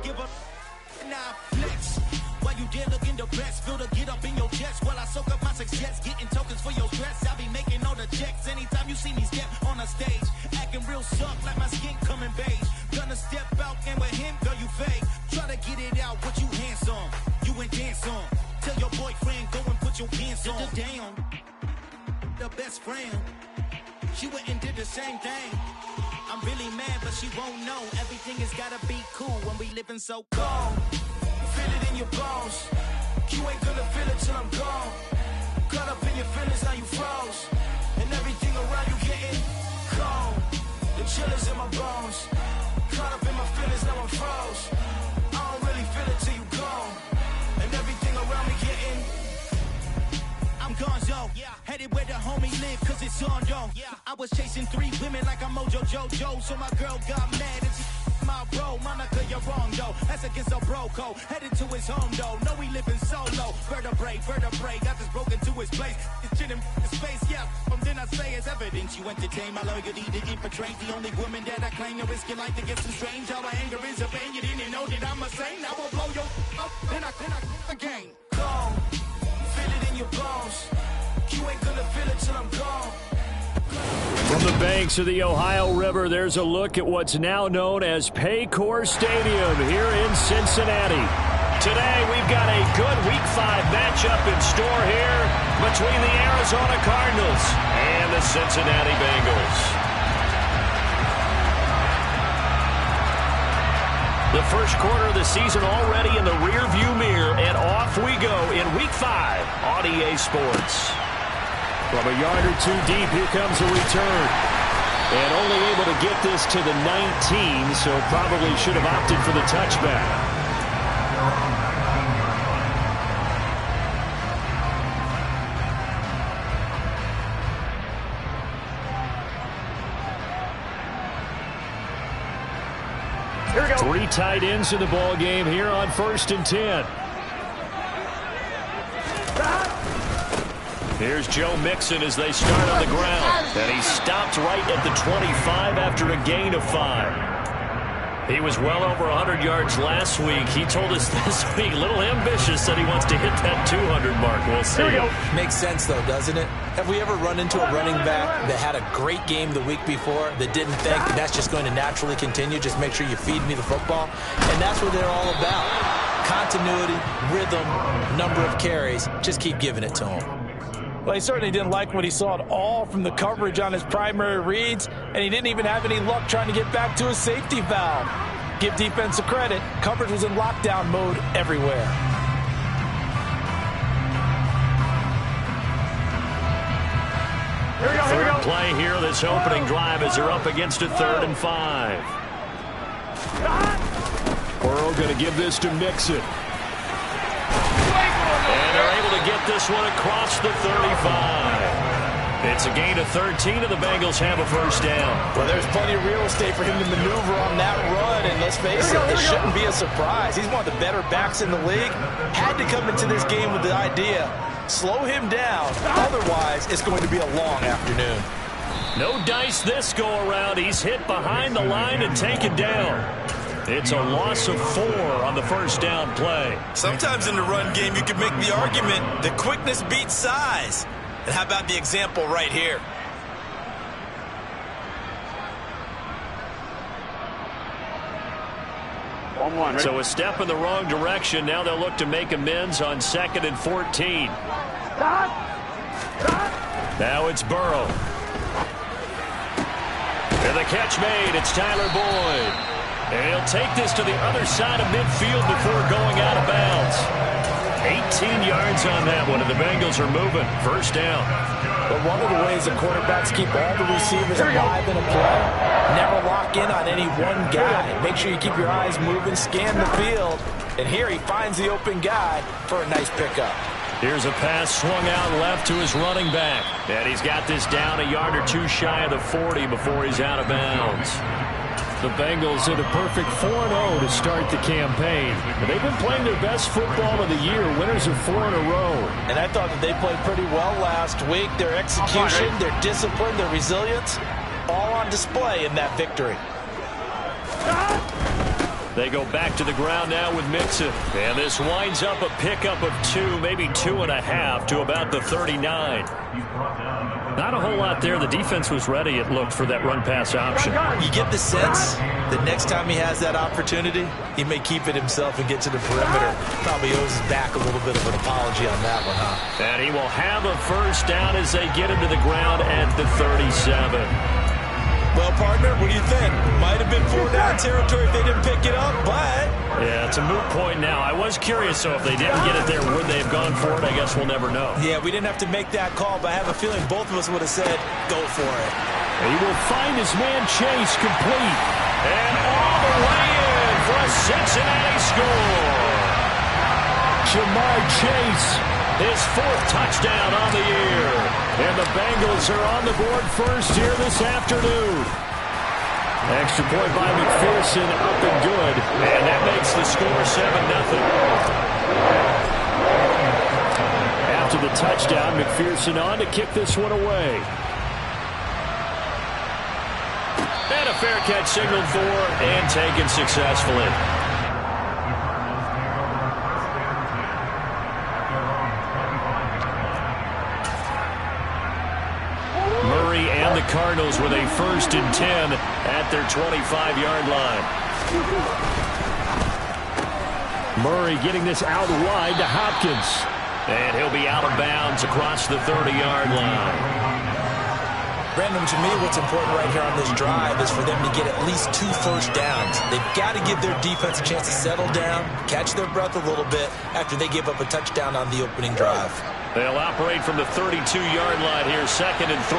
give a now flex. While you there looking depressed, feel the get up in your chest while I soak up my success, getting tokens for your stress. I be making all the checks anytime you see me step on a stage, acting real suck like my skin coming beige. Gonna step out and with him, girl, you fake. Try to get it out, but you handsome, you ain't dance on. Tell your boyfriend go and put your pants on. Down, the best friend, she went and did the same thing. I'm really mad, but she won't know. Everything has gotta be cool when we living so cold. Feel it in your bones. You ain't gonna feel it till I'm gone. Caught up in your feelings, now you froze. And everything around you getting cold. The chill is in my bones. Caught up in my feelings, now I'm froze. I don't really feel it till you gone. And everything around me getting, I'm gonzo. Headed where the homie live, cause it's on, yo. I was chasing 3 women like I'm Mojo Jojo. So my girl got mad and she my bro. Monica, you're wrong, though. That's against a bro code. Headed to his home, though. No, we living solo. Vertebrae. Got this broken to his place. It's shit in his face, yeah. From then I say it's evidence. You entertain my loyalty to infiltrate. The only woman that I claim to risk your life to get some strange. All my anger is a pain. You didn't know that I'm a saint. I will blow your up. Then I again. Gone. Feel it in your bones. You ain't gonna feel it till I'm gone. From the banks of the Ohio River, there's a look at what's now known as Paycor Stadium here in Cincinnati. Today, we've got a good Week 5 matchup in store here between the Arizona Cardinals and the Cincinnati Bengals. The first quarter of the season already in the rearview mirror, and off we go in Week 5 on EA Sports. From a yard or 2 deep, here comes a return. And only able to get this to the 19, so probably should have opted for the touchback. Here we go. 3 tight ends in the ball game here on 1st and 10. Here's Joe Mixon as they start on the ground. And he stopped right at the 25 after a gain of 5. He was well over 100 yards last week. He told us this week, a little ambitious, said he wants to hit that 200 mark. We'll see. Here we go. Makes sense, though, doesn't it? Have we ever run into a running back that had a great game the week before that didn't think that that's just going to naturally continue? Just make sure you feed me the football. And that's what they're all about. Continuity, rhythm, number of carries. Just keep giving it to him. Well, he certainly didn't like what he saw at all from the coverage on his primary reads, and he didn't even have any luck trying to get back to his safety valve. Give defense a credit. Coverage was in lockdown mode everywhere. Here we go, here we go. Play here this opening drive as they're up against a 3rd and 5. Burrow going to give this to Mixon. And they're able to get this one across the 35. It's a gain of 13, and the Bengals have a 1st down. Well, there's plenty of real estate for him to maneuver on that run, and let's face it, it shouldn't be a surprise. He's one of the better backs in the league. Had to come into this game with the idea, slow him down. Otherwise, it's going to be a long afternoon. No dice this go-around. He's hit behind the line and taken down. It's a loss of 4 on the 1st down play. Sometimes in the run game, you can make the argument that quickness beats size. And how about the example right here? So a step in the wrong direction. Now they'll look to make amends on 2nd and 14. Now it's Burrow. And the catch made. It's Tyler Boyd. And he'll take this to the other side of midfield before going out of bounds. 18 yards on that one, and the Bengals are moving. 1st down. But one of the ways the quarterbacks keep all the receivers alive in a play, never lock in on any one guy. Make sure you keep your eyes moving, scan the field. And here he finds the open guy for a nice pickup. Here's a pass swung out left to his running back. And he's got this down a yard or 2 shy of the 40 before he's out of bounds. The Bengals hit a perfect 4-0 to start the campaign. They've been playing their best football of the year, winners of 4 in a row. And I thought that they played pretty well last week. Their execution, their discipline, their resilience, all on display in that victory. They go back to the ground now with Mixon. And this winds up a pickup of 2, maybe 2.5 to about the 39. Not a whole lot there. The defense was ready, it looked, for that run-pass option. You get the sense that next time he has that opportunity, he may keep it himself and get to the perimeter. Probably owes his back a little bit of an apology on that one, huh? And he will have a first down as they get him to the ground at the 37. Well, partner, what do you think? Might have been 4-down territory if they didn't pick it up, but... Yeah, it's a moot point now. I was curious, so if they didn't get it there, would they have gone for it? I guess we'll never know. Yeah, we didn't have to make that call, but I have a feeling both of us would have said, go for it. He will find his man Chase complete. And all the way in for a Cincinnati score. Jamar Chase, his 4th touchdown on the year. And the Bengals are on the board first here this afternoon. Extra point by McPherson, up and good. And that makes the score 7-0. After the touchdown, McPherson on to kick this one away. And a fair catch signaled for and taken successfully. Murray and the Cardinals with a 1st and 10 at their 25-yard line. Murray getting this out wide to Hopkins. And he'll be out of bounds across the 30-yard line. Brandon, to me, what's important right here on this drive is for them to get at least 2 first downs. They've got to give their defense a chance to settle down, catch their breath a little bit after they give up a touchdown on the opening drive. They'll operate from the 32-yard line here, 2nd and 3.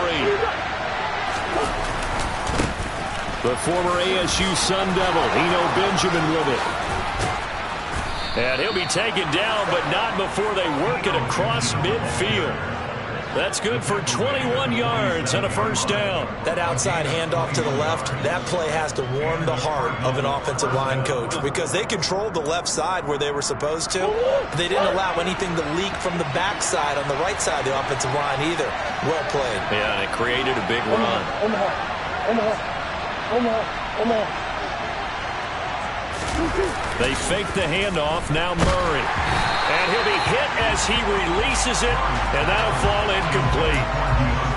The former ASU Sun Devil, Eno Benjamin with it. And he'll be taken down, but not before they work it across midfield. That's good for 21 yards and a first down. That outside handoff to the left, that play has to warm the heart of an offensive line coach because they controlled the left side where they were supposed to. They didn't allow anything to leak from the backside on the right side of the offensive line either. Well played. Yeah, and it created a big run. They fake the handoff, now Murray. And he'll be hit as he releases it, and that'll fall incomplete.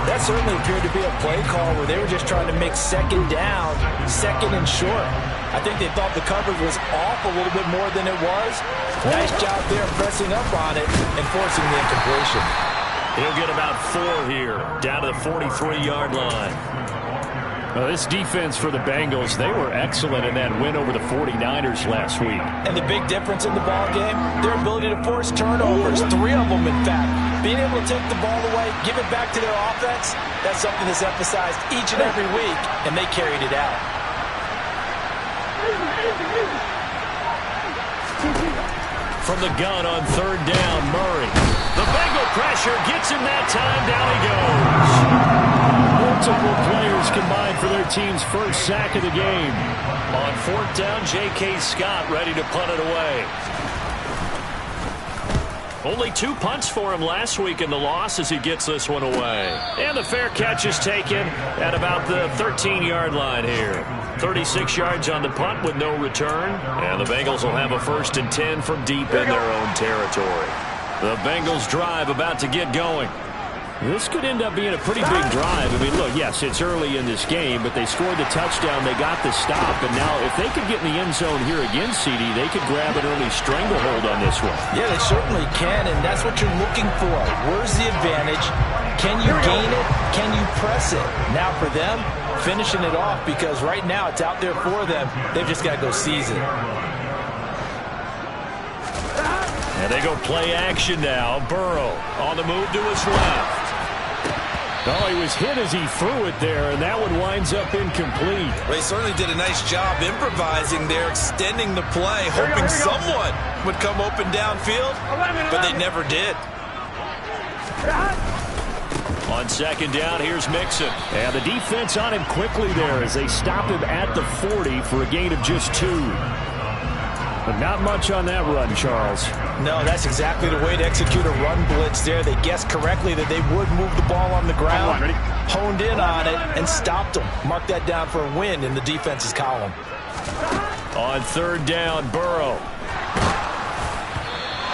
That certainly appeared to be a play call where they were just trying to make 2nd down, 2nd and short. I think they thought the coverage was off a little bit more than it was. Nice job there pressing up on it and forcing the incompletion. He'll get about 4 here, down to the 43-yard line. Well, this defense for the Bengals, they were excellent in that win over the 49ers last week. And the big difference in the ball game, their ability to force turnovers, 3 of them in fact. Being able to take the ball away, give it back to their offense, that's something that's emphasized each and every week, and they carried it out. From the gun on 3rd down, Murray. The Bengal pressure gets him that time, down he goes. Multiple players combined for their team's 1st sack of the game. On 4th down, J.K. Scott ready to punt it away. Only 2 punts for him last week in the loss as he gets this one away. And the fair catch is taken at about the 13-yard line here. 36 yards on the punt with no return. And the Bengals will have a 1st and 10 from deep in their own territory. The Bengals drive about to get going. This could end up being a pretty big drive. I mean, look, yes, it's early in this game, but they scored the touchdown. They got the stop. And now if they could get in the end zone here again, CD, they could grab an early stranglehold on this one. Yeah, they certainly can, and that's what you're looking for. Where's the advantage? Can you gain it? Can you press it? Now for them, finishing it off because right now it's out there for them. They've just got to go seize it. And they go play action now. Burrow on the move to his left. Oh, he was hit as he threw it there, and that one winds up incomplete. Well, he certainly did a nice job improvising there, extending the play, hoping someone would come open downfield, but they never did. On 2nd down, here's Mixon. And the defense on him quickly there as they stop him at the 40 for a gain of just 2. But not much on that run, Charles. No, that's exactly the way to execute a run blitz there. They guessed correctly that they would move the ball on the ground, honed in on it, and stopped them. Mark that down for a win in the defense's column. On third down, Burrow.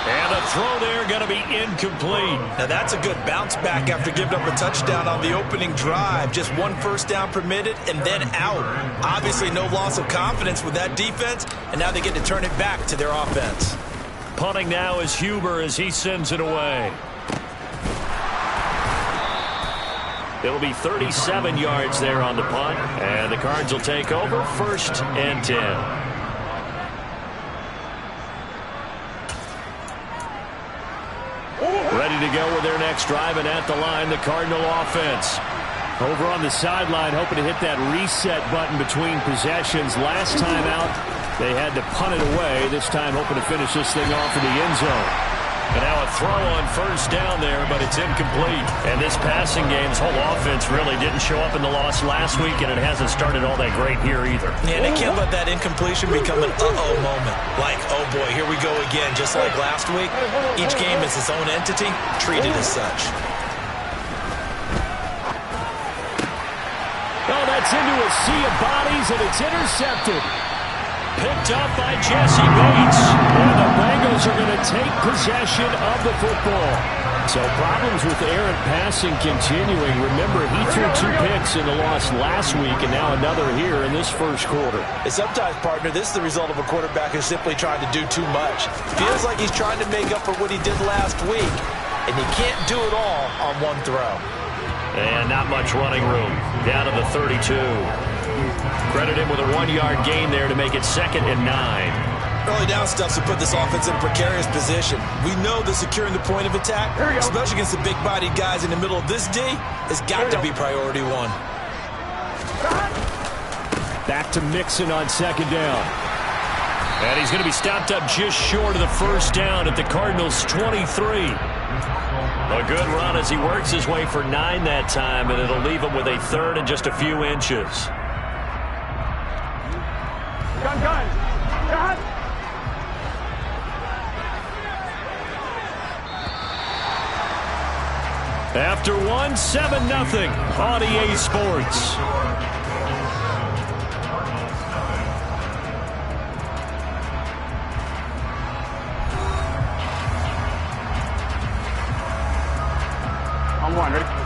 And a throw there going to be incomplete. Now that's a good bounce back after giving up a touchdown on the opening drive. Just one first down permitted and then out. Obviously no loss of confidence with that defense, and now they get to turn it back to their offense. Punting now is Huber as he sends it away. It'll be 37 yards there on the punt, and the Cards will take over 1st and 10. Ready to go with their next drive, and at the line, the Cardinal offense. Over on the sideline, hoping to hit that reset button between possessions. Last time out, they had to punt it away. This time, hoping to finish this thing off in the end zone. And now a throw on first down there, but it's incomplete. And this passing game's whole offense really didn't show up in the loss last week, and it hasn't started all that great here either. Yeah, they can't let that incompletion become an uh-oh moment. Like, oh boy, here we go again, just like last week. Each game is its own entity, treated as such. Oh, that's into a sea of bodies, and it's intercepted. Picked up by Jesse Bates. And the Bengals are going to take possession of the football. So problems with errant passing continuing. Remember, he threw 2 picks in the loss last week, and now another here in this first quarter. And sometimes, partner, this is the result of a quarterback who's simply trying to do too much. Feels like he's trying to make up for what he did last week, and he can't do it all on one throw. And not much running room. Down to the 32. Credit him with a 1-yard gain there to make it 2nd and 9. Early down stuff to put this offense in a precarious position. We know that securing the point of attack, especially against the big-bodied guys in the middle of this D, has got to be priority 1. Back to Mixon on 2nd down. And he's going to be stopped up just short of the first down at the Cardinals' 23. A good run as he works his way for 9 that time, and it'll leave him with a 3rd and just a few inches. After 1, 7-0 on EA Sports.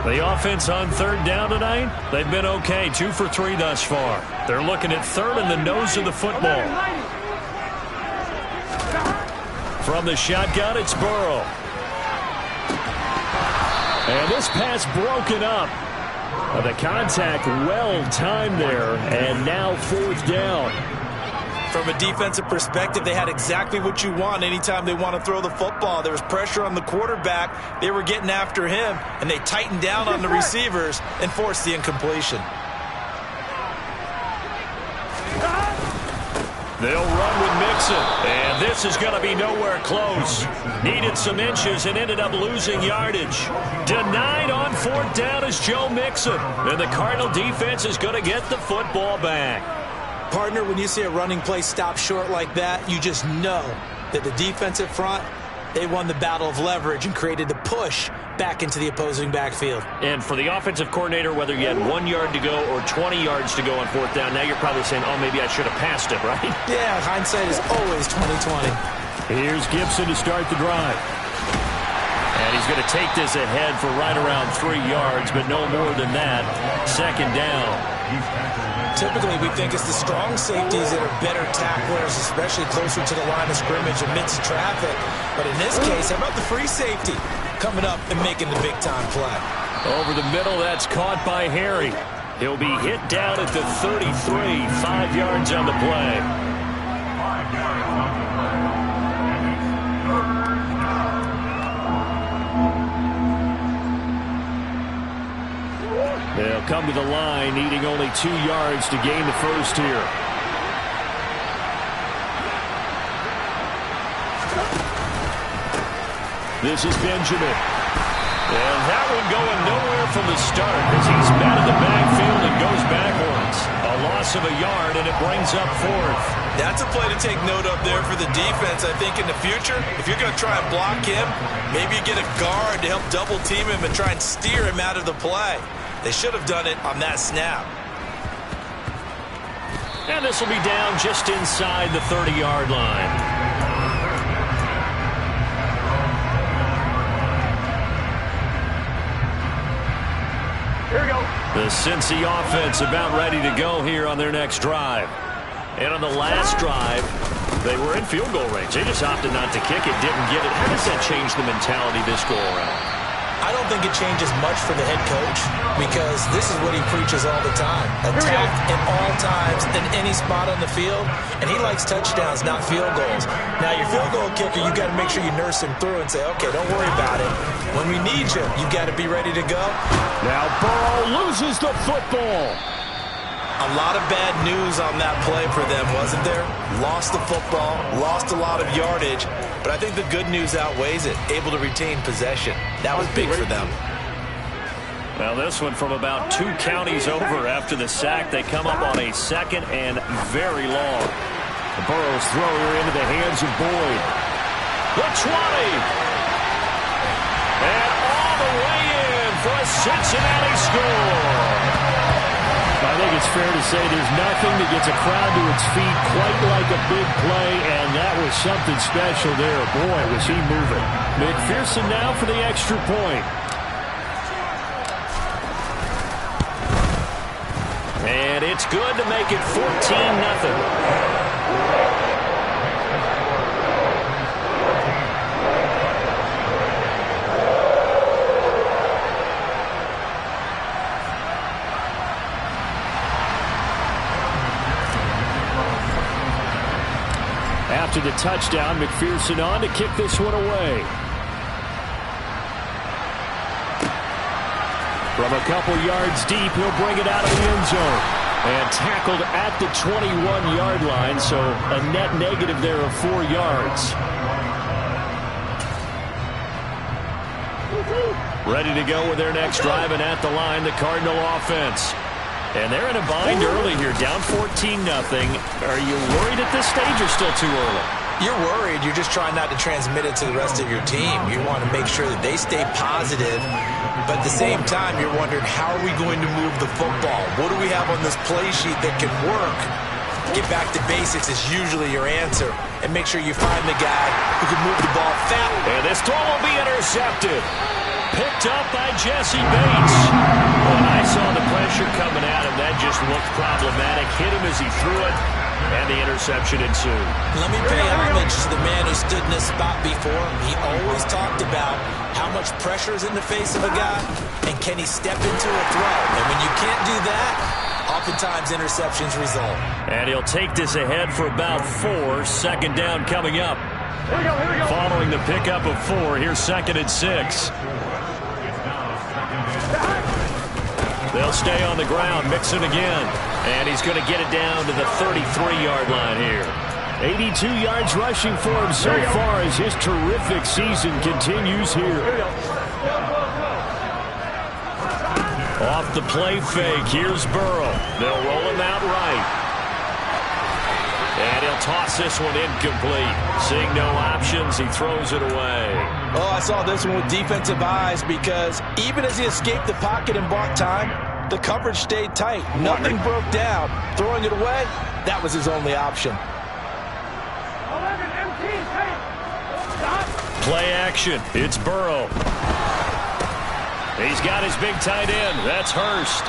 The offense on 3rd down tonight, they've been okay. 2 for 3 thus far. They're looking at 3rd in the nose of the football. From the shotgun, it's Burrow. And this pass broken up. The contact well timed there, and now 4th down. From a defensive perspective, they had exactly what you want anytime they want to throw the football. There was pressure on the quarterback. They were getting after him, and they tightened down on the receivers and forced the incompletion. They'll run with Mixon, and this is going to be nowhere close. Needed some inches and ended up losing yardage. Denied on 4th down is Joe Mixon, and the Cardinal defense is going to get the football back. Partner, when you see a running play stop short like that, you just know that the defensive front, they won the battle of leverage and created the push back into the opposing backfield. And for the offensive coordinator, whether you had 1 yard to go or 20 yards to go on 4th down, now you're probably saying, oh, maybe I should have passed it, right? Yeah, hindsight is always 20/20. Here's Gibson to start the drive. And he's going to take this ahead for right around 3 yards, but no more than that. 2nd down. Typically, we think it's the strong safeties that are better tacklers, especially closer to the line of scrimmage amidst traffic. But in this case, how about the free safety coming up and making the big-time play? Over the middle, that's caught by Harry. He'll be hit down at the 33, 5 yards on the play. They'll come to the line, needing only 2 yards to gain the first here. This is Benjamin. And that one going nowhere from the start as he's met in the backfield and goes backwards. A loss of a yard, and it brings up 4th. That's a play to take note of there for the defense. I think in the future, if you're going to try and block him, maybe you get a guard to help double team him and try and steer him out of the play. They should have done it on that snap. And this will be down just inside the 30-yard line. Here we go. The Cincy offense about ready to go here on their next drive. And on the last drive, they were in field goal range. They just opted not to kick it, didn't get it. How does that change the mentality this go around? I don't think it changes much for the head coach because this is what he preaches all the time. Attack at all times in any spot on the field, and he likes touchdowns, not field goals. Now, your field goal kicker, you got to make sure you nurse him through and say, okay, don't worry about it. When we need you, you got to be ready to go. Now Burrow loses the football. A lot of bad news on that play for them, wasn't there? Lost the football, lost a lot of yardage, but I think the good news outweighs it. Able to retain possession. That was big for them. Well, this one from about 2 counties over after the sack. They come up on a 2nd and very long. The Burrow's throw here into the hands of Boyd. The 20. And all the way in for a Cincinnati score. I think it's fair to say there's nothing that gets a crowd to its feet quite like a big play, and that was something special there. Boy, was he moving. McPherson now for the extra point. And it's good to make it 14-0. After the touchdown, McPherson on to kick this one away. From a couple yards deep, he'll bring it out of the end zone. And tackled at the 21-yard line, so a net negative there of 4 yards. Ready to go with their next drive, and at the line, the Cardinal offense. And they're in a bind early here, down 14-0. Are you worried at this stage or still too early? You're worried. You're just trying not to transmit it to the rest of your team. You want to make sure that they stay positive, but at the same time, you're wondering, how are we going to move the football? What do we have on this play sheet that can work? Get back to basics is usually your answer, and make sure you find the guy who can move the ball fast. And this throw will be intercepted. Picked up by Jesse Bates. When I saw the pressure coming at him, that just looked problematic. Hit him as he threw it, and the interception ensued. Let me pay homage to the man who stood in this spot before. He always talked about how much pressure is in the face of a guy, and can he step into a throw. And when you can't do that, oftentimes interceptions result. And he'll take this ahead for about 4. 2nd down coming up. Following the pickup of 4, here's 2nd and 6. They'll stay on the ground, Mixon again. And he's going to get it down to the 33-yard line here. 82 yards rushing for him so far as his terrific season continues here. Off the play fake, here's Burrow. They'll roll him out right. And he'll toss this one incomplete. Seeing no options, he throws it away. Oh, I saw this one with defensive eyes because even as he escaped the pocket and bought time, the coverage stayed tight. Nothing broke down. Throwing it away, that was his only option. Play action. It's Burrow. He's got his big tight end. That's Hurst.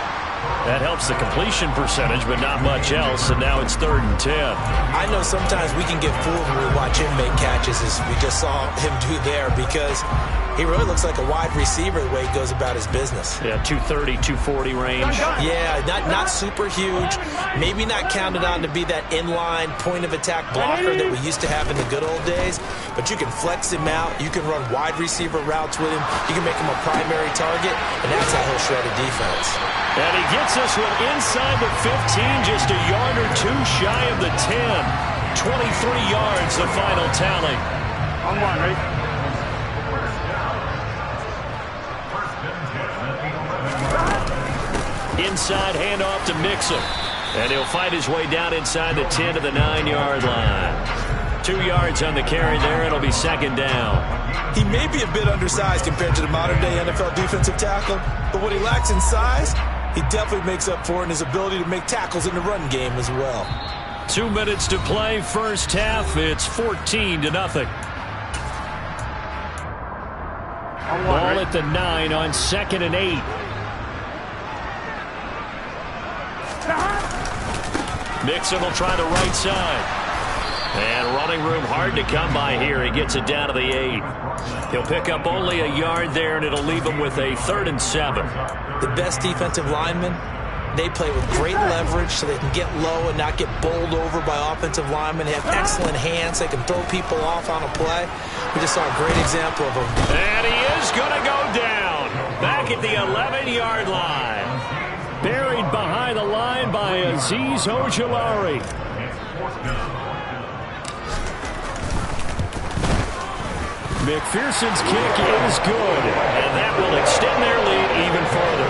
That helps the completion percentage, but not much else, and now it's 3rd and 10. I know sometimes we can get fooled when we watch him make catches, as we just saw him do there, because he really looks like a wide receiver the way he goes about his business. Yeah, 230, 240 range. Yeah, not super huge. Maybe not counted on to be that inline point-of-attack blocker that we used to have in the good old days, but you can flex him out. You can run wide receiver routes with him. You can make him a primary target, and that's how he'll shred a defense. And he gets this one inside the 15, just a yard or 2 shy of the 10. 23 yards, the final tally. On 1, ready? Inside handoff to Mixon. And he'll fight his way down inside the 10 to the 9-yard line. 2 yards on the carry there. It'll be 2nd down. He may be a bit undersized compared to the modern-day NFL defensive tackle, but what he lacks in size, He definitely makes up for it in his ability to make tackles in the run game as well. 2 minutes to play, first half. It's 14-0. Ball at the 9 on 2nd and 8. Mixon will try the right side. And running room hard to come by here. He gets it down to the 8. He'll pick up only a yard there, and it'll leave him with a 3rd and 7. The best defensive linemen, they play with great leverage so they can get low and not get bowled over by offensive linemen. They have excellent hands. They can throw people off on a play. We just saw a great example of them. And he is going to go down. Back at the 11-yard line. Buried behind the line by Azeez Ojulari. McPherson's kick is good, and that will extend their lead even further.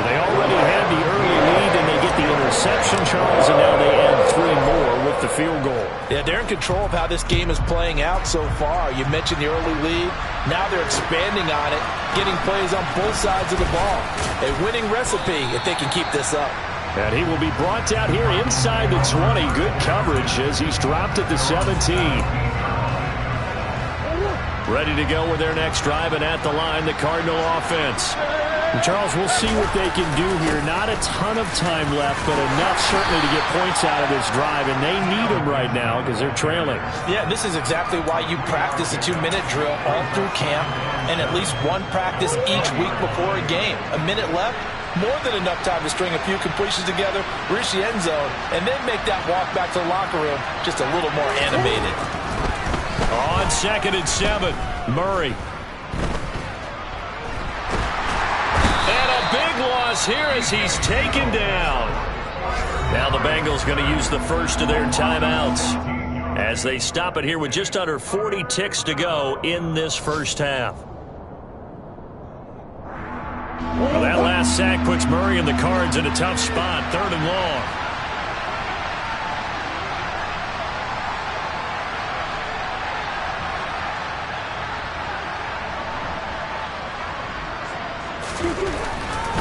They already had the early lead, and they get the interception, Charles, and now they add 3 more with the field goal. Yeah, they're in control of how this game is playing out so far. You mentioned the early lead. Now they're expanding on it, getting plays on both sides of the ball. A winning recipe if they can keep this up. And he will be brought down here inside the 20. Good coverage as he's dropped at the 17. Ready to go with their next drive, and at the line, the Cardinal offense. And Charles, we'll see what they can do here. Not a ton of time left, but enough certainly to get points out of this drive, and they need them right now because they're trailing. Yeah, this is exactly why you practice a 2-minute drill all through camp and at least one practice each week before a game. A minute left, more than enough time to string a few completions together, reach the end zone, and then make that walk back to the locker room just a little more animated. On 2nd and 7, Murray. And a big loss here as he's taken down. Now the Bengals going to use the first of their timeouts as they stop it here with just under 40 ticks to go in this first half. Well, that last sack puts Murray and the Cards in a tough spot, 3rd and long.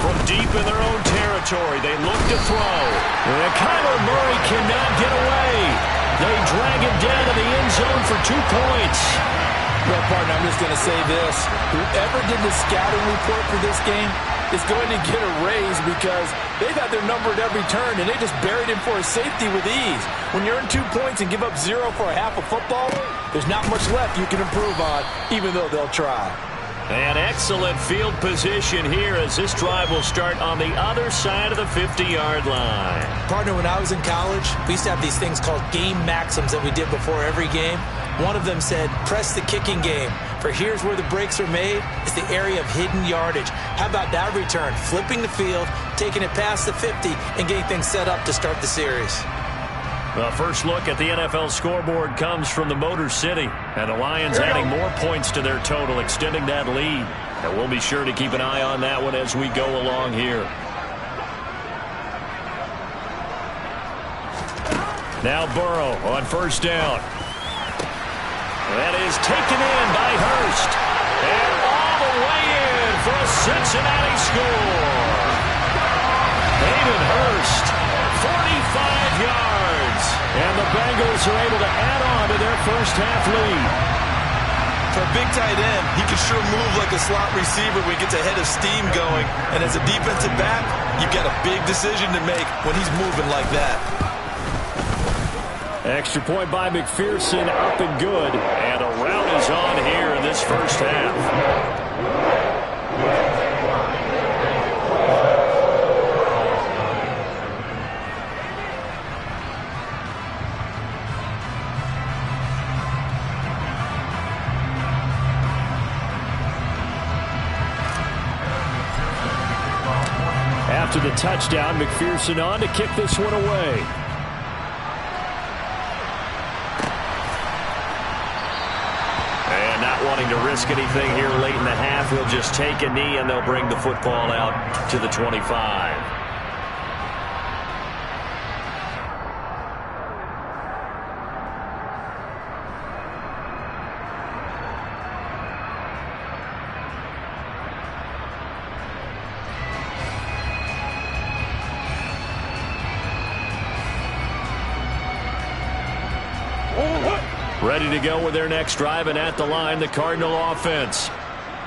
From deep in their own territory, they look to throw. And Kyler Murray cannot get away. They drag him down to the end zone for 2 points. Well, partner, I'm just going to say this. Whoever did the scouting report for this game is going to get a raise because they've had their number at every turn, and they just buried him for a safety with ease. When you earn 2 points and give up 0 for a half of football, there's not much left you can improve on, even though they'll try. An excellent field position here as this drive will start on the other side of the 50-yard line. Partner, when I was in college, we used to have these things called game maxims that we did before every game. One of them said, press the kicking game. For here's where the breaks are made. It's the area of hidden yardage. How about that return? Flipping the field, taking it past the 50, and getting things set up to start the series. The first look at the NFL scoreboard comes from the Motor City, and the Lions adding more points to their total, extending that lead. And we'll be sure to keep an eye on that one as we go along here. Now Burrow on first down. That is taken in by Hurst. And all the way in for a Cincinnati score. Hayden Hurst, 45 yards. And the Bengals are able to add on to their first half lead. For a big tight end, he can sure move like a slot receiver when he gets a head of steam going. And as a defensive back, you've got a big decision to make when he's moving like that. Extra point by McPherson, up and good. And a rout is on here in this first half. After the touchdown, McPherson on to kick this one away. And not wanting to risk anything here late in the half, he'll just take a knee and they'll bring the football out to the 25. Ready to go with their next drive, and at the line, the Cardinal offense.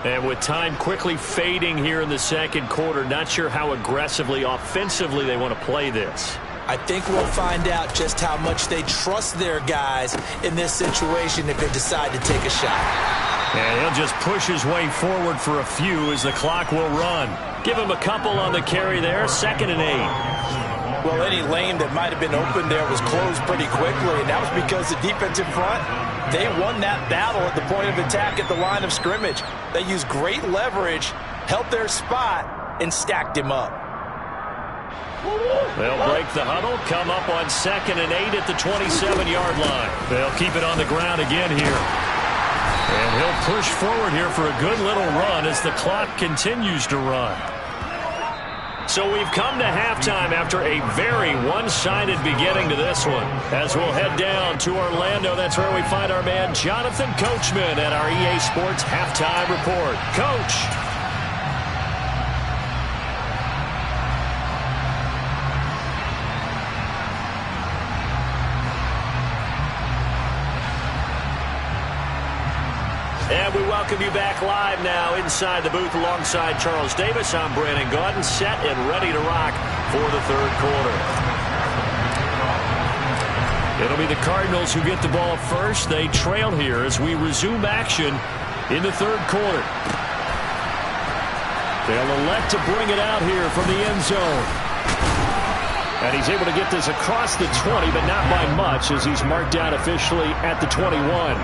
And with time quickly fading here in the second quarter, not sure how aggressively, offensively they want to play this. I think we'll find out just how much they trust their guys in this situation if they decide to take a shot. And he'll just push his way forward for a few as the clock will run. Give him a couple on the carry there, 2nd and 8. Well, any lane that might have been open there was closed pretty quickly, and that was because the defensive front, they won that battle at the point of attack at the line of scrimmage. They used great leverage, held their spot, and stacked him up. They'll break the huddle, come up on 2nd and 8 at the 27-yard line. They'll keep it on the ground again here. And he'll push forward here for a good little run as the clock continues to run. So we've come to halftime after a very one-sided beginning to this one. As we'll head down to Orlando, that's where we find our man Jonathan Coachman at our EA Sports Halftime Report. Coach. And we welcome you back live now inside the booth alongside Charles Davis. I'm Brandon Gaudin, set and ready to rock for the third quarter. It'll be the Cardinals who get the ball first. They trail here as we resume action in the third quarter. They'll elect to bring it out here from the end zone. And he's able to get this across the 20, but not by much as he's marked out officially at the 21.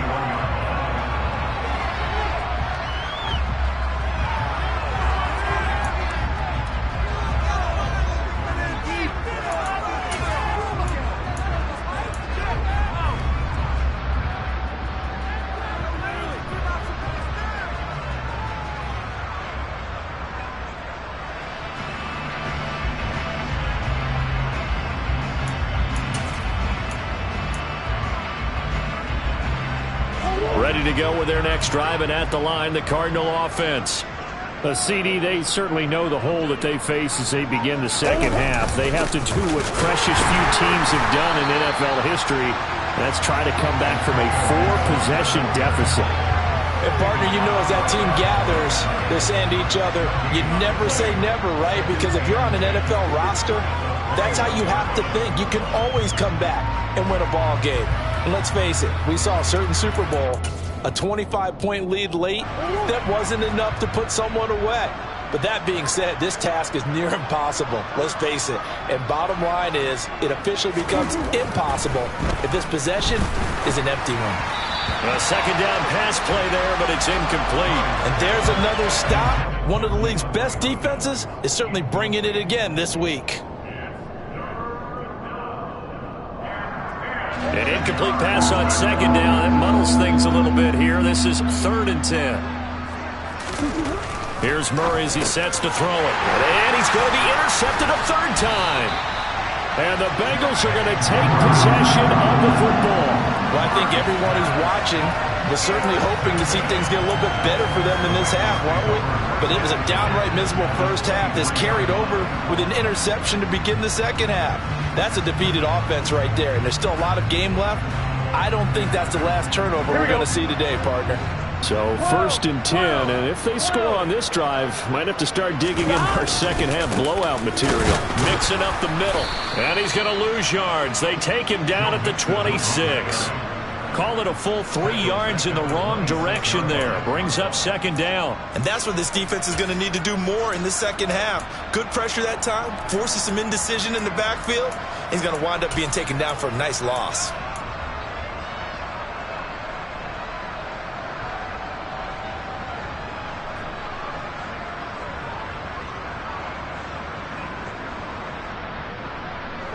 Ready to go with their next drive, and at the line, the Cardinal offense. A CD, they certainly know the hole that they face as they begin the second half. They have to do what precious few teams have done in NFL history. That's try to come back from a 4-possession deficit. And partner, you know, as that team gathers, they're saying to each other, you never say never, right? Because if you're on an NFL roster, that's how you have to think. You can always come back and win a ball game. And let's face it, we saw a certain Super Bowl, a 25-point lead late. That wasn't enough to put someone away. But that being said, this task is near impossible. Let's face it. And bottom line is, it officially becomes impossible if this possession is an empty one. A second down pass play there, but it's incomplete. And there's another stop. One of the league's best defenses is certainly bringing it again this week. An incomplete pass on second down. That muddles things a little bit here. This is 3rd and 10. Here's Murray as he sets to throw it. And he's going to be intercepted a third time. And the Bengals are going to take possession of the football. Well, I think everyone who's watching was certainly hoping to see things get a little bit better for them in this half, weren't we? But it was a downright miserable first half that's carried over with an interception to begin the second half. That's a defeated offense right there, and there's still a lot of game left. I don't think that's the last turnover we're going to see today, partner. So 1st and 10, and if they score on this drive, might have to start digging in our second half blowout material. Mixing up the middle, and he's going to lose yards. They take him down at the 26. Call it a full 3 yards in the wrong direction there. Brings up second down. And that's what this defense is going to need to do more in the second half. Good pressure that time, forces some indecision in the backfield. He's going to wind up being taken down for a nice loss.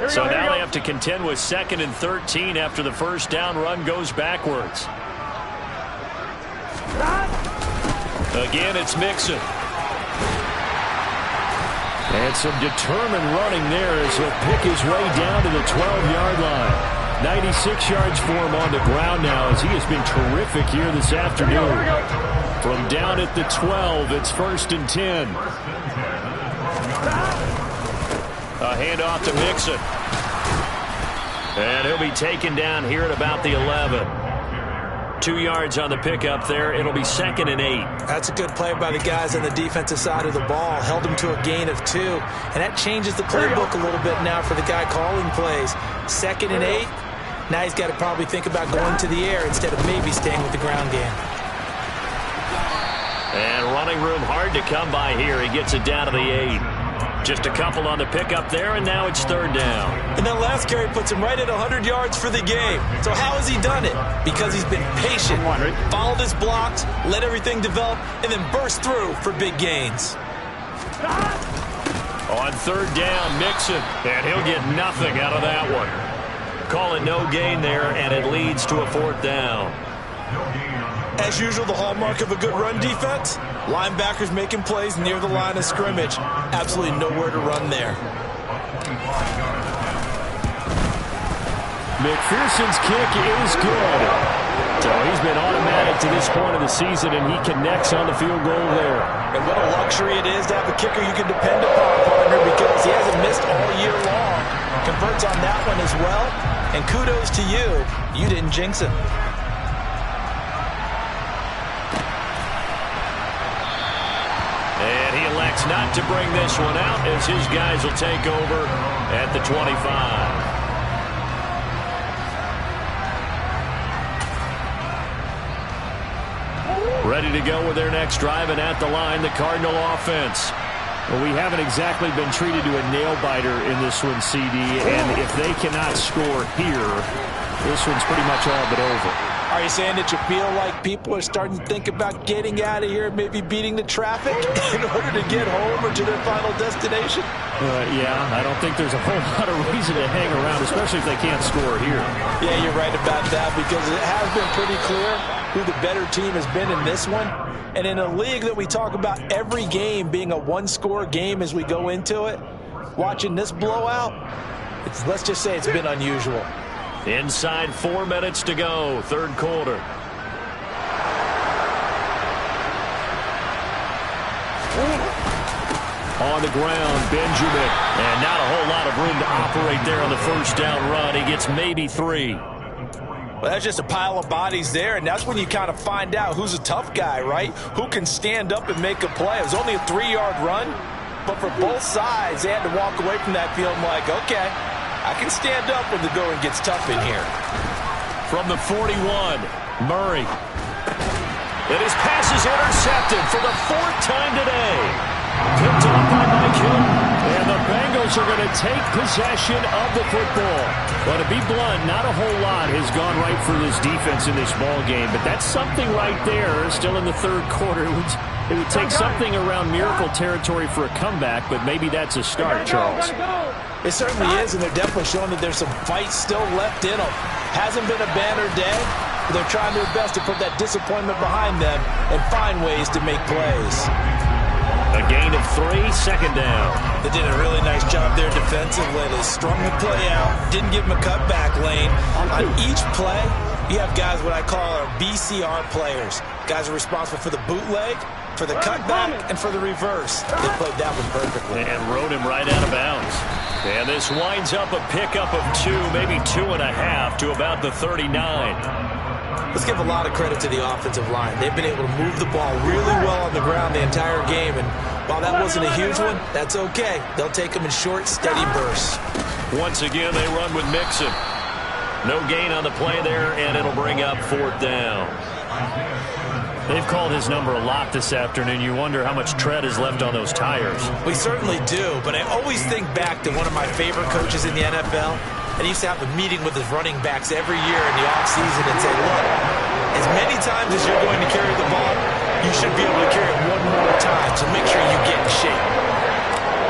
So now they have to contend with 2nd and 13 after the first down run goes backwards. Again, it's Mixon. And some determined running there as he'll pick his way down to the 12-yard line. 96 yards for him on the ground now as he has been terrific here this afternoon. From down at the 12, it's 1st and 10. A handoff to Mixon. And he'll be taken down here at about the 11. 2 yards on the pickup there. It'll be 2nd and 8. That's a good play by the guys on the defensive side of the ball. Held them to a gain of 2. And that changes the playbook a little bit now for the guy calling plays. 2nd and 8. Now he's got to probably think about going to the air instead of maybe staying with the ground game. And running room hard to come by here. He gets it down to the 8. Just a couple on the pickup there, and now it's 3rd down. And that last carry puts him right at 100 yards for the game. So how has he done it? Because he's been patient, followed his blocks, let everything develop, and then burst through for big gains. On 3rd down, Mixon, and he'll get nothing out of that one. Call it no gain there, and it leads to a 4th down. As usual, the hallmark of a good run defense, linebackers making plays near the line of scrimmage. Absolutely nowhere to run there. McPherson's kick is good. So he's been automatic to this point of the season, and he connects on the field goal there. And what a luxury it is to have a kicker you can depend upon, partner, because he hasn't missed all year long. Converts on that one as well. And kudos to you. You didn't jinx him. And he elects not to bring this one out as his guys will take over at the 25. Ready to go with their next drive, and at the line, the Cardinal offense. Well, we haven't exactly been treated to a nail-biter in this one, CD, and if they cannot score here, this one's pretty much all but over. Are you saying that you feel like people are starting to think about getting out of here, maybe beating the traffic in order to get home or to their final destination? Yeah, I don't think there's a whole lot of reason to hang around, especially if they can't score here. Yeah, you're right about that, because it has been pretty clear who the better team has been in this one. And in a league that we talk about every game being a one-score game as we go into it, watching this blowout, let's just say it's been unusual. Inside 4 minutes to go, 3rd quarter. On the ground, Benjamin. And not a whole lot of room to operate there on the 1st down run. He gets maybe 3. Well, that's just a pile of bodies there, and that's when you kind of find out who's a tough guy, right? Who can stand up and make a play. It was only a 3-yard run, but for both sides, they had to walk away from that field like, okay, I can stand up when the going gets tough in here. From the 41, Murray. And his pass is intercepted for the 4th time today. Picked off by Mike Hill. And the Bengals are going to take possession of the football. Well, to be blunt, not a whole lot has gone right for this defense in this ball game, but that's something right there. Still in the 3rd quarter. It would take something around miracle territory for a comeback, but maybe that's a start, Charles. It certainly is, and they're definitely showing that there's some fight still left in them. Hasn't been a banner day, but they're trying their best to put that disappointment behind them and find ways to make plays. A gain of 3, 2nd down. They did a really nice job there defensively. They strung the play out, didn't give them a cutback lane. On each play, you have guys what I call our BCR players. Guys are responsible for the bootleg, for the cutback, and for the reverse. They played that one perfectly. And rode him right out of bounds. And this winds up a pickup of 2, maybe 2.5 to about the 39. Let's give a lot of credit to the offensive line. They've been able to move the ball really well on the ground the entire game, and while that wasn't a huge one, that's okay. They'll take them in short, steady bursts. Once again, they run with Mixon. No gain on the play there, and it'll bring up 4th down. They've called his number a lot this afternoon. You wonder how much tread is left on those tires. We certainly do, but I always think back to one of my favorite coaches in the NFL. And he used to have a meeting with his running backs every year in the offseason and say, look, as many times as you're going to carry the ball, you should be able to carry it one more time, so make sure you get in shape.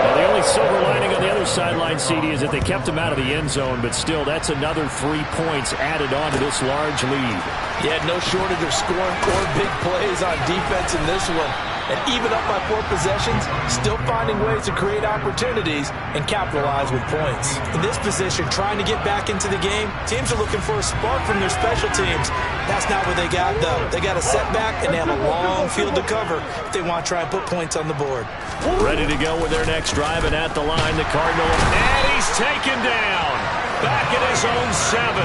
Well, the only silver lining on the other sideline, CD, is that they kept him out of the end zone, but still, that's another 3 points added on to this large lead. Yeah, no shortage of scoring or big plays on defense in this one. And even up by 4 possessions, still finding ways to create opportunities and capitalize with points. In this position, trying to get back into the game, teams are looking for a spark from their special teams. That's not what they got, though. They got a setback, and they have a long field to cover if they want to try and put points on the board. Ready to go with their next drive, and at the line, the Cardinal. And he's taken down. Back at his own 7.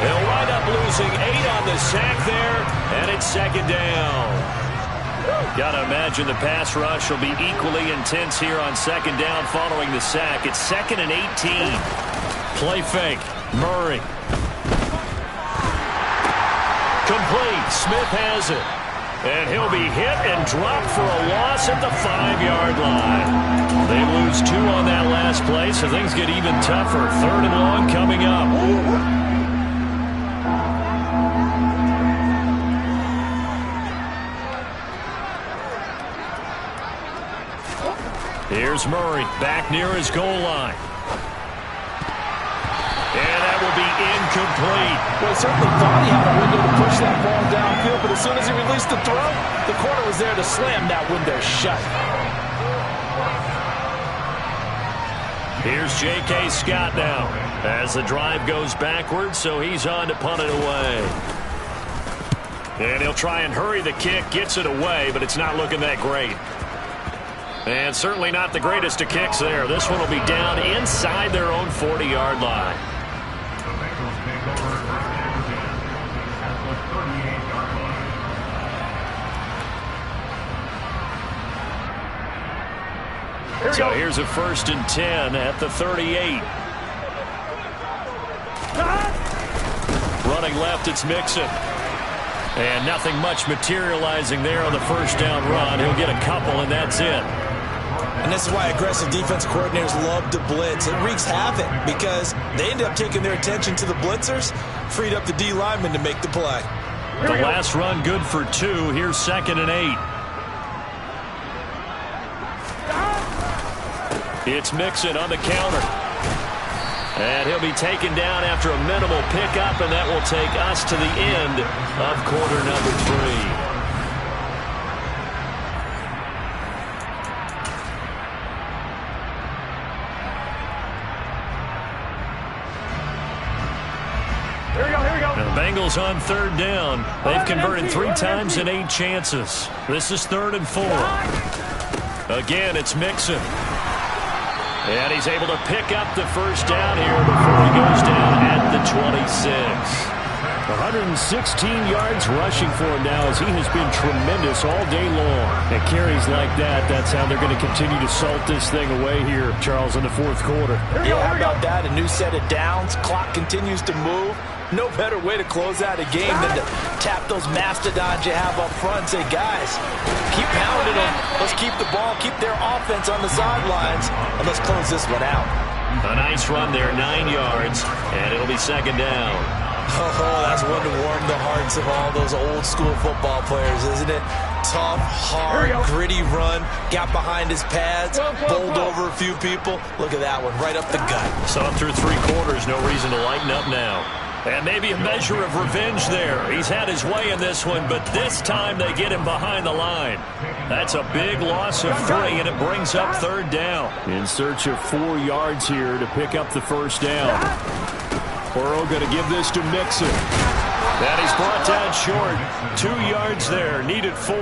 He'll wind up losing 8 on the sack there, and it's second down. Got to imagine the pass rush will be equally intense here on second down following the sack. It's 2nd and 18. Play fake. Murray. Complete. Smith has it. And he'll be hit and dropped for a loss at the 5-yard line. They lose 2 on that last play, so things get even tougher. 3rd and long coming up. Here's Murray back near his goal line. And that will be incomplete. Well, he certainly thought he had a window to push that ball downfield, but as soon as he released the throw, the corner was there to slam that window shut. Here's J.K. Scott now as the drive goes backwards, so he's on to punt it away. And he'll try and hurry the kick, gets it away, but it's not looking that great. And certainly not the greatest of kicks there. This one will be down inside their own 40-yard line. So here's a 1st and 10 at the 38. Running left, it's Mixon. And nothing much materializing there on the first down run. He'll get a couple, and that's it. And this is why aggressive defense coordinators love to blitz. It wreaks havoc because they end up taking their attention to the blitzers, freed up the D lineman to make the play. The last run good for 2. Here's 2nd and 8. It's Mixon on the counter. And he'll be taken down after a minimal pickup, and that will take us to the end of quarter number 3. The Bengals on 3rd down. They've converted 3 times in 8 chances. This is 3rd and 4. Again, it's Mixon. And he's able to pick up the first down here before he goes down at the 26. 116 yards rushing for him now as he has been tremendous all day long. At carries like that, that's how they're going to continue to salt this thing away here, Charles, in the 4th quarter. Yeah, how about that? A new set of downs. Clock continues to move. No better way to close out a game than to tap those mastodons you have up front and say, guys, keep pounding them. Let's keep the ball, keep their offense on the sidelines, and let's close this one out. A nice run there, 9 yards, and it'll be 2nd down. Oh, that's one to warm the hearts of all those old school football players, isn't it? Tough, hard, gritty run, got behind his pads, bowled over a few people. Look at that one, right up the gut. Saw him through 3 quarters, no reason to lighten up now. And maybe a measure of revenge there. He's had his way in this one, but this time they get him behind the line. That's a big loss of 3, and it brings up 3rd down. In search of 4 yards here to pick up the first down. Burrow going to give this to Mixon. And he's brought down short. 2 yards there, needed 4.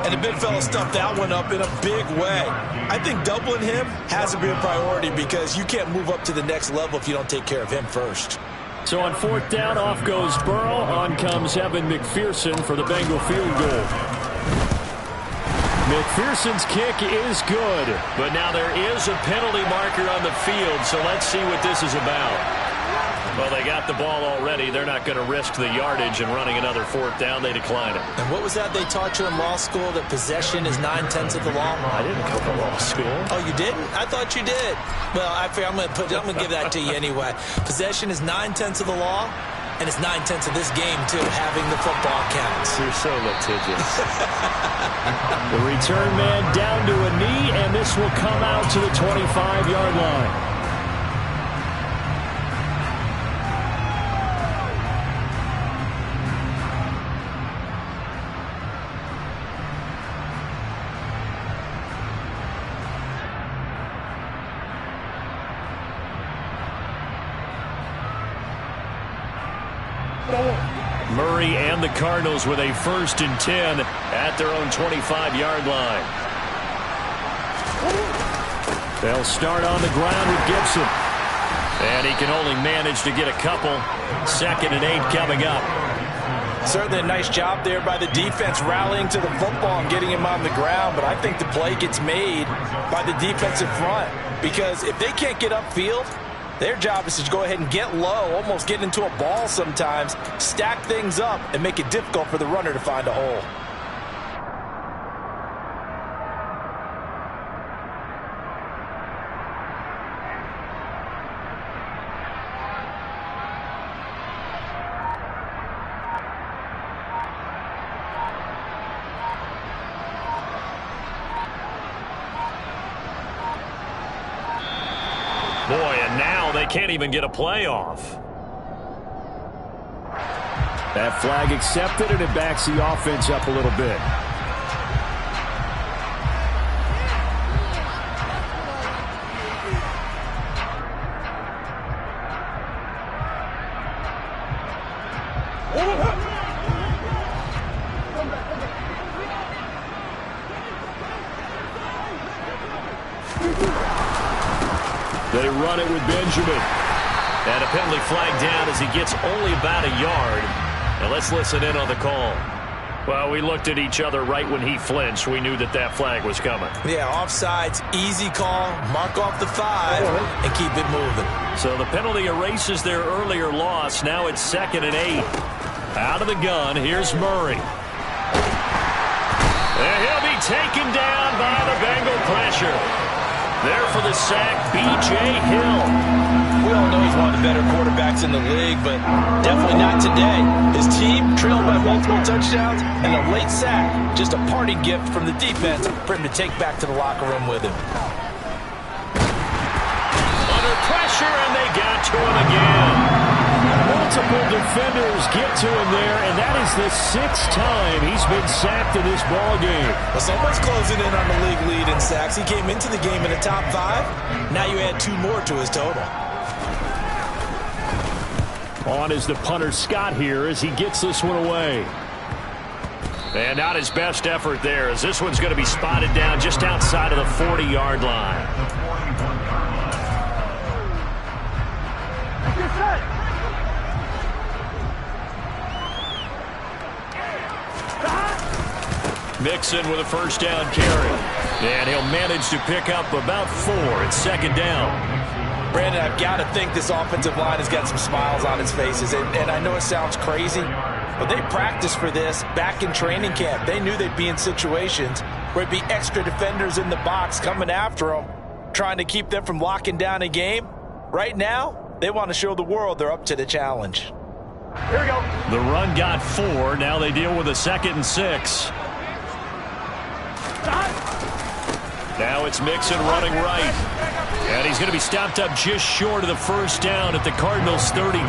And the big fella stuffed that one up in a big way. I think doubling him has to be a priority because you can't move up to the next level if you don't take care of him first. So on 4th down, off goes Burrow. On comes Evan McPherson for the Bengal field goal. McPherson's kick is good, but now there is a penalty marker on the field, so let's see what this is about. Well, they got the ball already. They're not going to risk the yardage and running another 4th down. They decline it. And what was that they taught you in law school, that possession is 9/10 of the law? I didn't go to law school. Oh, you didn't? I thought you did. Well, I'm going to give that to you anyway. Possession is 9/10 of the law, and it's 9/10 of this game, too. Having the football counts. You're so litigious. The return man down to a knee, and this will come out to the 25-yard line. Murray and the Cardinals with a 1st and 10 at their own 25-yard line. They'll start on the ground with Gibson. And he can only manage to get a couple. 2nd and 8 coming up. Certainly a nice job there by the defense rallying to the football and getting him on the ground, but I think the play gets made by the defensive front because if they can't get upfield, their job is to go ahead and get low, almost get into a ball sometimes, stack things up, and make it difficult for the runner to find a hole. Boy, and now they can't even get a playoff. That flag accepted, and it backs the offense up a little bit. They run it with Benjamin. And a penalty flag down as he gets only about a yard. Now let's listen in on the call. Well, we looked at each other right when he flinched. We knew that that flag was coming. Yeah, offsides, easy call, mark off the 5, and keep it moving. So the penalty erases their earlier loss. Now it's 2nd and 8. Out of the gun, here's Murray. And he'll be taken down by the Bengal pressure. There for the sack, B.J. Hill. We all know he's one of the better quarterbacks in the league, but definitely not today. His team trailed by multiple touchdowns, and a late sack, just a party gift from the defense for him to take back to the locker room with him. Under pressure, and they got to him again. Multiple defenders get to him there, and that is the 6th time he's been sacked in this ball game. Well, someone's closing in on the league lead in sacks. He came into the game in the top 5. Now you add 2 more to his total. On is the punter Scott here as he gets this one away. And not his best effort there, as this one's going to be spotted down just outside of the 40-yard line. Mixon with a first down carry. And he'll manage to pick up about 4. It's 2nd down. Brandon, I've got to think this offensive line has got some smiles on its faces. And I know it sounds crazy, but they practiced for this back in training camp. They knew they'd be in situations where it'd be extra defenders in the box coming after them, trying to keep them from locking down a game. Right now, they want to show the world they're up to the challenge. Here we go. The run got 4. Now they deal with a 2nd and 6. Now it's Mixon running right. And he's going to be stopped up just short of the first down at the Cardinals' 32.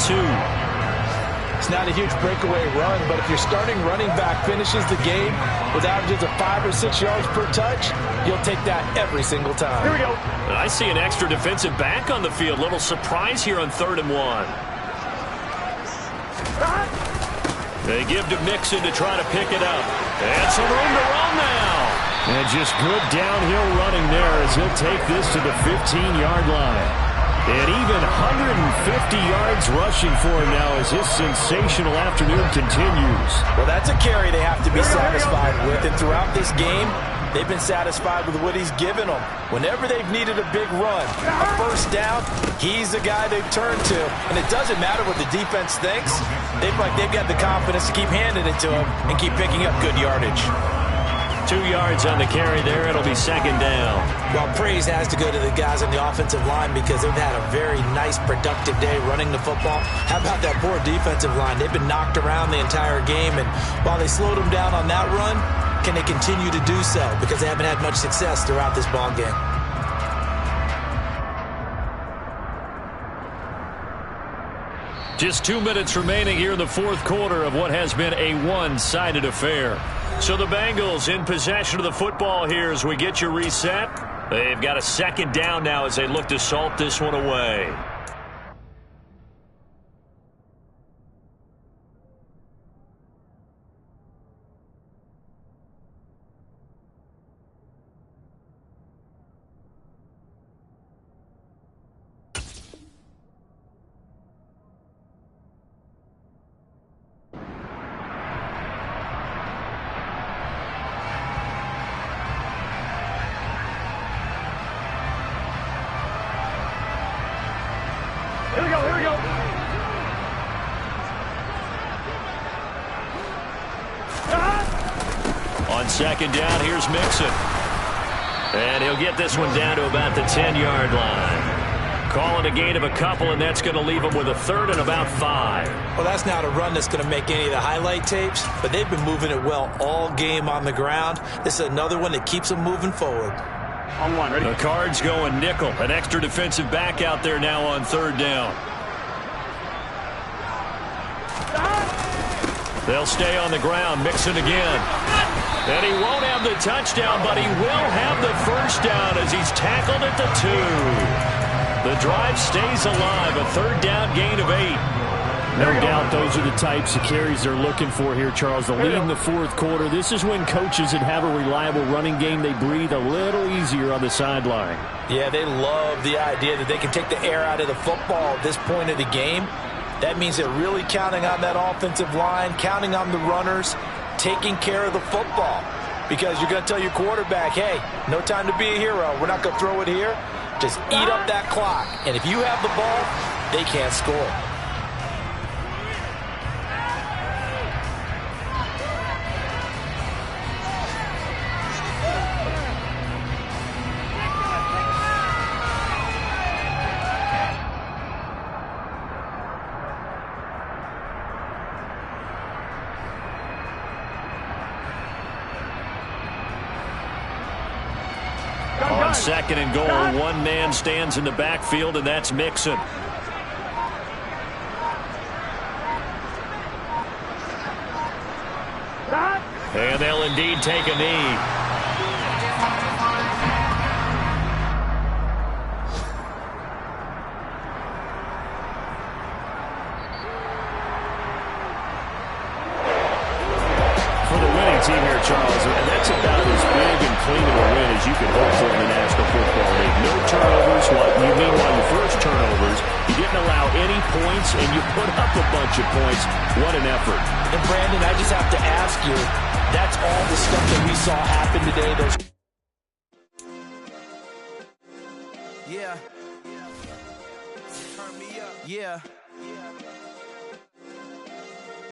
It's not a huge breakaway run, but if your starting running back finishes the game with averages of 5 or 6 yards per touch, you'll take that every single time. Here we go. And I see an extra defensive back on the field. Little surprise here on 3rd and 1. They give to Mixon to try to pick it up. And some room to run now. And just good downhill running there as he'll take this to the 15-yard line. And even 150 yards rushing for him now as his sensational afternoon continues. Well, that's a carry they have to be satisfied with. And throughout this game, they've been satisfied with what he's given them. Whenever they've needed a big run, a first down, he's the guy they've turned to. And it doesn't matter what the defense thinks. They've got the confidence to keep handing it to him and keep picking up good yardage. 2 yards on the carry there. It'll be 2nd down. Well, praise has to go to the guys on the offensive line because they've had a very nice, productive day running the football. How about that poor defensive line? They've been knocked around the entire game, and while they slowed them down on that run, can they continue to do so? Because they haven't had much success throughout this ball game. Just 2 minutes remaining here in the 4th quarter of what has been a one-sided affair. So the Bengals in possession of the football here as we get you reset. They've got a 2nd down now as they look to salt this one away. On second down, here's Mixon. And he'll get this one down to about the 10-yard line. Call it a gain of a couple, and that's going to leave him with a third and about 5. Well, that's not a run that's going to make any of the highlight tapes, but they've been moving it well all game on the ground. This is another one that keeps them moving forward. On one, ready? The Cards going nickel. An extra defensive back out there now on third down. They'll stay on the ground. Mixon again. And he won't have the touchdown, but he will have the first down as he's tackled at the 2. The drive stays alive. A third down gain of 8. No doubt those are the types of carries they're looking for here, Charles. The lead in the fourth quarter. This is when coaches that have a reliable running game, they breathe a little easier on the sideline. Yeah, they love the idea that they can take the air out of the football at this point of the game. That means they're really counting on that offensive line, counting on the runners, taking care of the football. Because you're going to tell your quarterback, hey, no time to be a hero. We're not going to throw it here. Just eat up that clock. And if you have the ball, they can't score. On second and goal, one man stands in the backfield, and that's Mixon. And they'll indeed take a knee. For the winning team here, Charles, and that's about as big and clean of a win as you could hope for in the National Football League. No turnovers. Meanwhile, your first turnovers, you didn't allow any points, and you put up a bunch of points. What an effort. And, Brandon, I just have to ask you, that's all the stuff that we saw happen today. Those Yeah. Turn me up. Yeah.